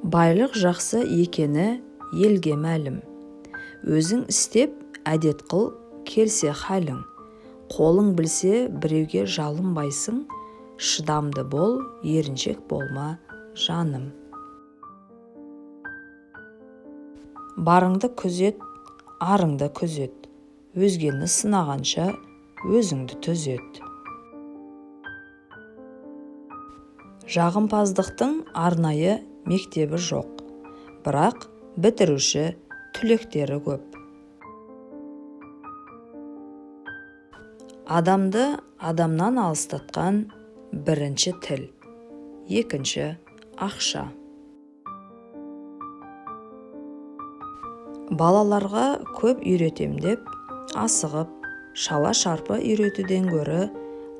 Байлық жақсы екені елге мәлім. Өзің істеп әдет қыл, келсе халің. Қолың білсе біреуге жалынбайсың, шыдамды бол, еріншек болма, жаным. Барыңды күзет, арыңды күзет. Өзгені сынағанша өзіңді түзет. Жағымпаздықтың арнайы мектебі жоқ, бірақ бітіруші түлектері көп. Адамды адамнан алыстатқан бірінші тіл, екінші ақша. Балаларға көп үйретем деп, асығып, шала-шарпы үйретуден гөрі,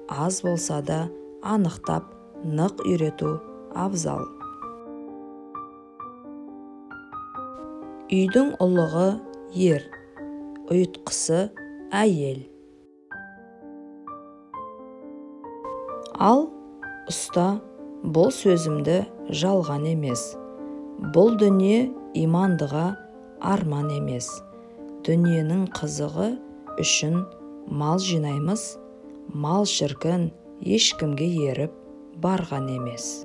аз болса да анықтап, нық үйрету абзал. Үйдің ұлығы ер, ұйытқысы әйел. Ал, ұста, бұл сөзімді жалған емес. Бұл дүние имандыға арман емес. Дүниенің қызығы үшін мал жинаймыз, мал шіркін ешкімге еріп барған емес.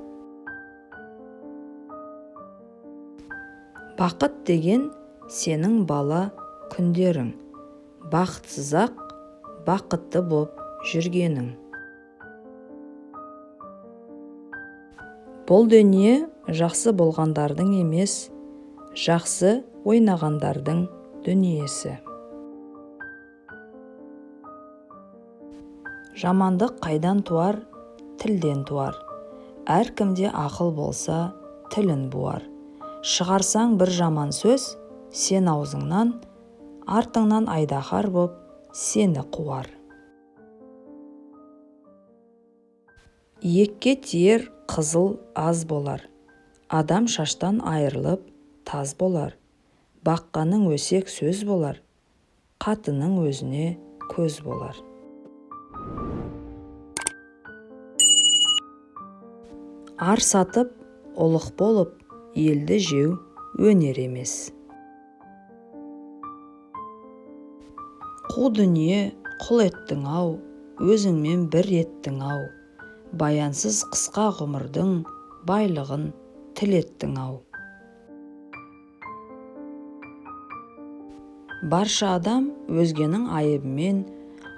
Бақыт деген сенің бала күндерің, бақытсыз-ақ бақытты боп жүргенің. Бұл дүние жақсы болғандардың емес, жақсы ойнағандардың дүниесі. Жамандық қайдан туар, тілден туар. Әркімде ақыл болса, тілін буар. Шығарсаң бір жаман сөз, сен аузыңнан, артыңнан айдаһар боп, сені қуар. Екке тиер қызыл аз болар. Адам шаштан айырылып, таз болар. Баққаның өсек сөз болар. Қатының өзіне көз болар. Ар сатып, ұлық болып, елді жеу өнер емес. Қу дүние құл еттің-ау, өзіңмен бір еттің-ау. Баянсыз қысқа ғұмырдың байлығын тілеттің-ау. Барша адам өзгенің айыбымен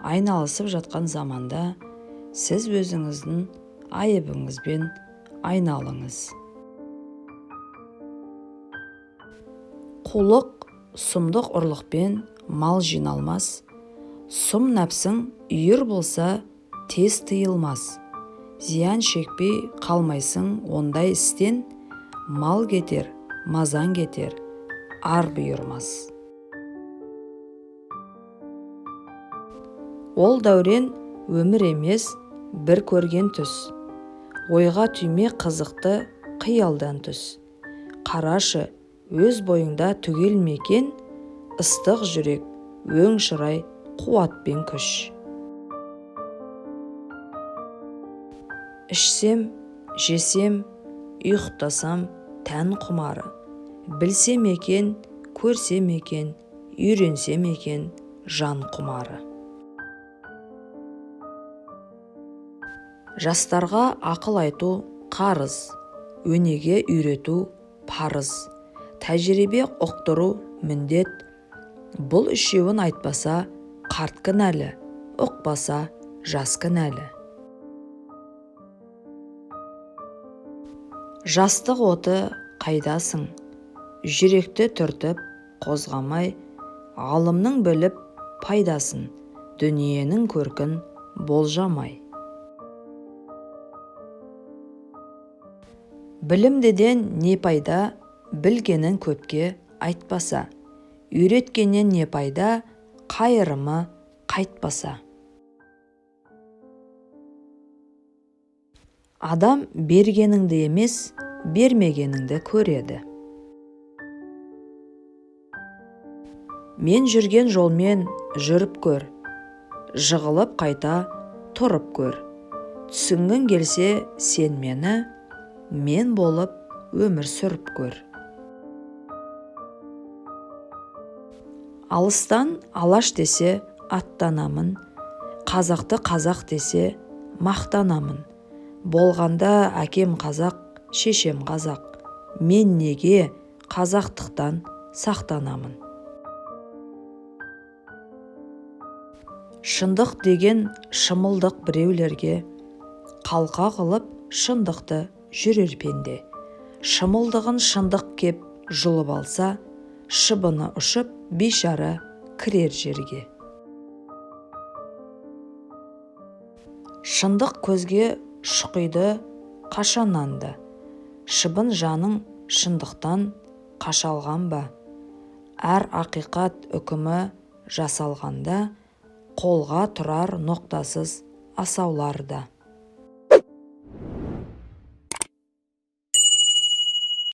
айналысып жатқан заманда, сіз өзіңіздің айыбыңызбен айналыңыз. Қулық, сұмдық ұрлықпен мал жиналмас. Сұм нәпсің үйір болса, тез тыйылмас. Зиян шекпей қалмайсың ондай істен, мал кетер, мазан кетер, ар бұйырмас. Ол дәурен өмір емес, бір көрген түс. Ойға түйме қызықты қиялдан түс. Қарашы, өз бойыңда түгел мекен, ыстық жүрек, өң шырай, қуат пен күш. Ішсем, жесем, ұйықтасам, тән құмары. Білсем екен, көрсем екен, үйренсем екен, жан құмары. Жастарға ақыл айту қарыз, өнеге үйрету парыз, тәжірибе ұқтыру міндет. Бұл үшеуін айтпаса, қарт кінәлі, ұқпаса, жас кінәлі. Жастық оты қайдасың, жүректі түртіп, қозғамай, ғалымның біліп пайдасын, дүниенің көркін болжамай. Білімдеден не пайда, білгенін көпке айтпаса, үйреткеннен не пайда, қайырымы қайтпаса. Адам бергеніңді емес, бермегеніңді көреді. Мен жүрген жолмен жүріп көр, жығылып қайта тұрып көр. Түсінгің келсе сен мені, мен болып өмір сүріп көр. Алыстан алаш десе аттанамын, қазақты қазақ десе мақтанамын. Болғанда әкем қазақ, шешем қазақ, мен неге қазақтықтан сақтанамын. Шындық деген шымылдық біреулерге, қалқа қылып шындықты жүрер пенде. Шымылдығын шындық кеп жұлып алса, шыбыны ұшып бейшара кірер жерге. Шындық көзге шұқиды қашаннан да, шыбын жаның шындықтан қашалған ба? Әр ақиқат үкімі жасалғанда, қолға тұрар ноқтасыз асауларда.